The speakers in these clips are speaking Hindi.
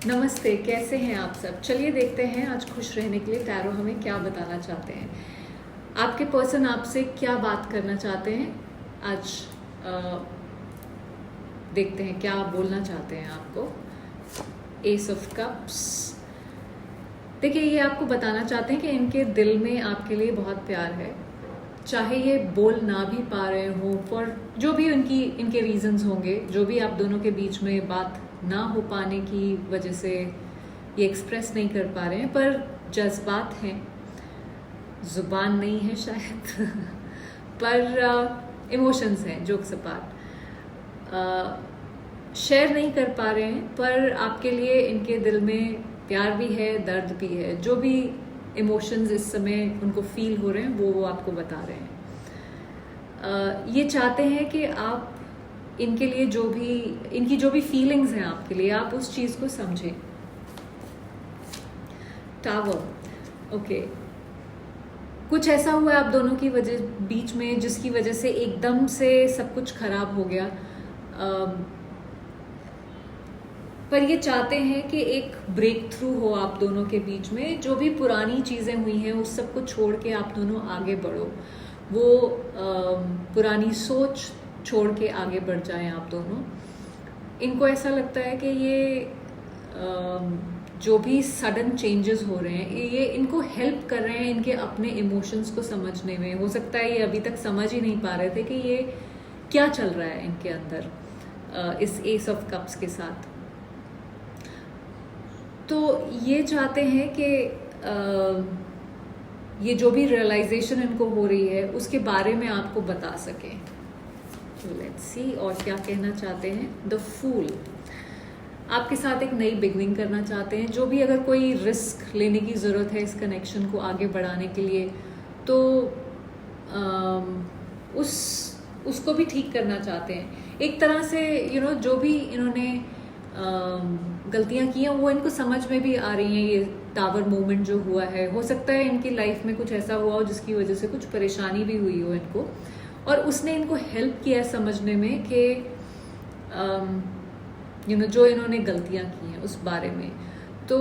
नमस्ते, कैसे हैं आप सब? चलिए देखते हैं आज खुश रहने के लिए टैरो हमें क्या बताना चाहते हैं। आपके पर्सन आपसे क्या बात करना चाहते हैं आज। देखते हैं क्या बोलना चाहते हैं आपको। S of cups. देखिए, ये आपको बताना चाहते हैं कि इनके दिल में आपके लिए बहुत प्यार है, चाहे ये बोल ना भी पा रहे हो, फॉर जो भी इनके रीजंस होंगे, जो भी आप दोनों के बीच में बात ना हो पाने की वजह से ये एक्सप्रेस नहीं कर पा रहे हैं, पर जज्बात हैं, जुबान नहीं है शायद पर इमोशंस हैं, जोक्स अपार्ट। शेयर नहीं कर पा रहे हैं, पर आपके लिए इनके दिल में प्यार भी है, दर्द भी है। जो भी इमोशंस इस समय उनको फील हो रहे हैं वो आपको बता रहे हैं। ये चाहते हैं कि आप इनके लिए इनकी जो भी फीलिंग्स हैं आपके लिए, आप उस चीज़ को समझें। टावर। ओके, कुछ ऐसा हुआ आप दोनों की बीच में जिसकी वजह से एकदम से सब कुछ खराब हो गया। पर ये चाहते हैं कि एक ब्रेक थ्रू हो आप दोनों के बीच में। जो भी पुरानी चीज़ें हुई हैं उस सब को छोड़ के आप दोनों आगे बढ़ो। वो पुरानी सोच छोड़ के आगे बढ़ जाएं आप दोनों। इनको ऐसा लगता है कि ये जो भी सडन चेंजेस हो रहे हैं ये इनको हेल्प कर रहे हैं इनके अपने इमोशंस को समझने में। हो सकता है ये अभी तक समझ ही नहीं पा रहे थे कि ये क्या चल रहा है इनके अंदर इस एस ऑफ कप्स के साथ। तो ये चाहते हैं कि ये जो भी रियलाइजेशन इनको हो रही है उसके बारे में आपको बता सकें। लेट्स सी और क्या कहना चाहते हैं। द फूल आपके साथ एक नई बिगनिंग करना चाहते हैं। जो भी अगर कोई रिस्क लेने की ज़रूरत है इस कनेक्शन को आगे बढ़ाने के लिए, तो उसको भी ठीक करना चाहते हैं एक तरह से। जो भी इन्होंने गलतियां की हैं वो इनको समझ में भी आ रही हैं। ये टावर मोमेंट जो हुआ है, हो सकता है इनकी लाइफ में कुछ ऐसा हुआ हो जिसकी वजह से कुछ परेशानी भी हुई हो इनको, और उसने इनको हेल्प किया समझने में कि जो इन्होंने गलतियां की हैं उस बारे में। तो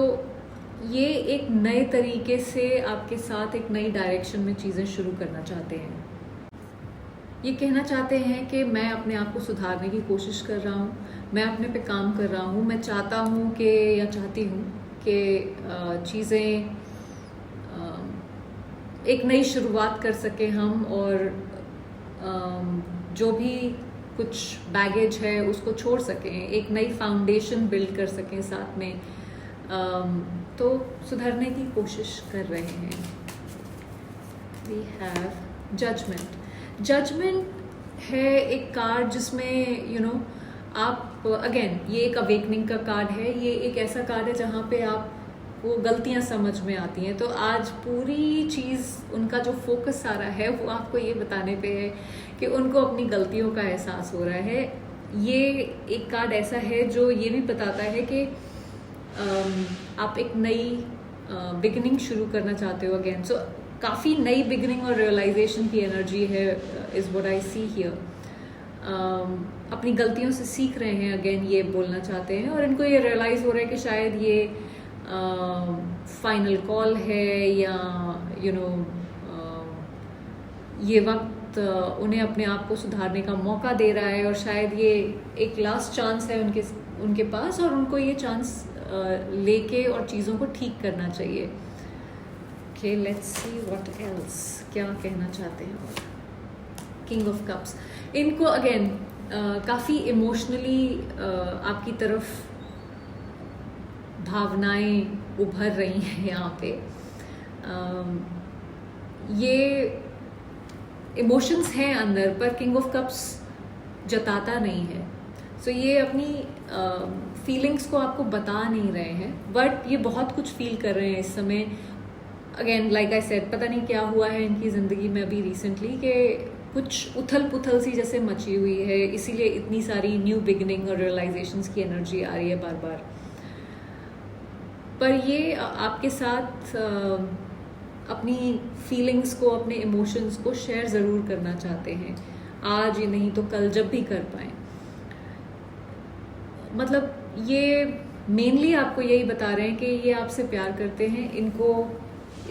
ये एक नए तरीके से आपके साथ एक नई डायरेक्शन में चीज़ें शुरू करना चाहते हैं। ये कहना चाहते हैं कि मैं अपने आप को सुधारने की कोशिश कर रहा हूँ, मैं अपने पे काम कर रहा हूँ। मैं चाहता हूँ कि या चाहती हूँ कि चीज़ें एक नई शुरुआत कर सकें हम, और जो भी कुछ बैगेज है उसको छोड़ सकें, एक नई फाउंडेशन बिल्ड कर सकें साथ में। तो सुधरने की कोशिश कर रहे हैं। We have judgement. जजमेंट है एक कार्ड जिसमें आप अगेन, ये एक अवेकनिंग का कार्ड है। ये एक ऐसा कार्ड है जहाँ पे आप वो गलतियाँ समझ में आती हैं। तो आज पूरी चीज़ उनका जो फोकस आ रहा है वो आपको ये बताने पे है कि उनको अपनी गलतियों का एहसास हो रहा है। ये एक कार्ड ऐसा है जो ये भी बताता है कि आप एक नई बिगिनिंग शुरू करना चाहते हो अगेन। सो काफ़ी नई बिगिनिंग और रियलाइजेशन की एनर्जी है, is what I see here. अपनी गलतियों से सीख रहे हैं अगेन, ये बोलना चाहते हैं। और इनको ये रियलाइज़ हो रहा है कि शायद ये फाइनल कॉल है, या ये वक्त उन्हें अपने आप को सुधारने का मौका दे रहा है, और शायद ये एक लास्ट चांस है उनके पास, और उनको ये चांस लेके और चीज़ों को ठीक करना चाहिए। Okay, let's see what else, क्या कहना चाहते हैं। और किंग ऑफ कप्स, इनको अगेन काफ़ी इमोशनली आपकी तरफ भावनाएं उभर रही हैं यहाँ पे। ये इमोशंस हैं अंदर, पर किंग ऑफ कप्स जताता नहीं है। सो ये अपनी फीलिंग्स को आपको बता नहीं रहे हैं, बट ये बहुत कुछ फील कर रहे हैं इस समय। अगेन लाइक आई सेड, पता नहीं क्या हुआ है इनकी ज़िंदगी में अभी रिसेंटली कि कुछ उथल पुथल सी जैसे मची हुई है, इसीलिए इतनी सारी न्यू बिगिनिंग और रियलाइजेशंस की एनर्जी आ रही है बार बार। पर ये आपके साथ अपनी फीलिंग्स को, अपने इमोशंस को शेयर ज़रूर करना चाहते हैं, आज ही नहीं तो कल, जब भी कर पाएं। मतलब ये मेनली आपको यही बता रहे हैं कि ये आपसे प्यार करते हैं, इनको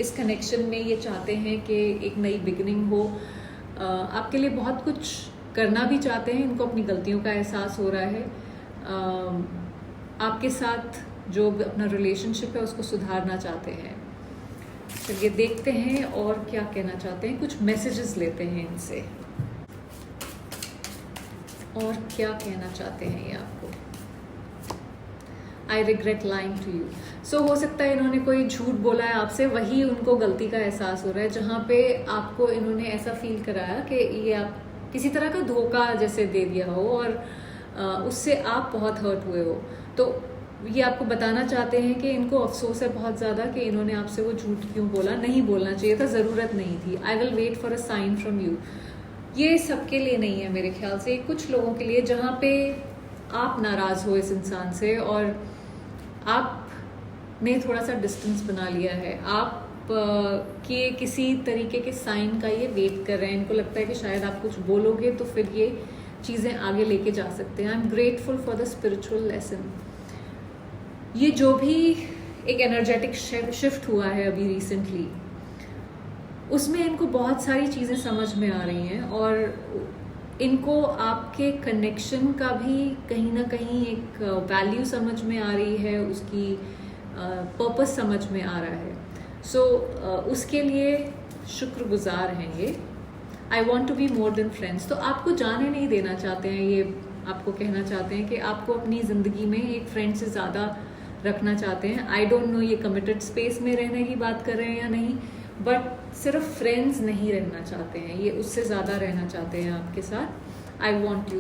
इस कनेक्शन में ये चाहते हैं कि एक नई बिगिनिंग हो, आपके लिए बहुत कुछ करना भी चाहते हैं, इनको अपनी गलतियों का एहसास हो रहा है, आपके साथ जो अपना रिलेशनशिप है उसको सुधारना चाहते हैं। चलिए देखते हैं और क्या कहना चाहते हैं, कुछ मैसेजेस लेते हैं इनसे और क्या कहना चाहते हैं ये आपको। I regret lying to you. So हो सकता है इन्होंने कोई झूठ बोला है आपसे, वही उनको गलती का एहसास हो रहा है, जहाँ पे आपको इन्होंने ऐसा फील कराया कि ये आप किसी तरह का धोखा जैसे दे दिया हो और उससे आप बहुत हर्ट हुए हो। तो ये आपको बताना चाहते हैं कि इनको अफसोस है बहुत ज़्यादा कि इन्होंने आपसे वो झूठ क्यों बोला, नहीं बोलना चाहिए था, ज़रूरत नहीं थी। I will wait for a sign from you. ये सबके लिए नहीं है मेरे ख्याल से, कुछ लोगों के लिए जहाँ पे आप नाराज़ हो इस इंसान से और आपने थोड़ा सा डिस्टेंस बना लिया है, आप के किसी तरीके के साइन का ये वेट कर रहे हैं। इनको लगता है कि शायद आप कुछ बोलोगे तो फिर ये चीज़ें आगे लेके जा सकते हैं। I am grateful for the spiritual lesson. ये जो भी एक एनर्जेटिक शिफ्ट हुआ है अभी रिसेंटली, उसमें इनको बहुत सारी चीज़ें समझ में आ रही हैं और इनको आपके कनेक्शन का भी कहीं ना कहीं एक वैल्यू समझ में आ रही है, उसकी पर्पस समझ में आ रहा है। सो उसके लिए शुक्रगुजार हैं ये। I want to be more than friends. तो आपको जाने नहीं देना चाहते हैं, ये आपको कहना चाहते हैं कि आपको अपनी ज़िंदगी में एक फ्रेंड से ज़्यादा रखना चाहते हैं। आई डोंट नो ये कमिटेड स्पेस में रहने की बात कर रहे हैं या नहीं, बट सिर्फ फ्रेंड्स नहीं रहना चाहते हैं, ये उससे ज़्यादा रहना चाहते हैं आपके साथ। I want you.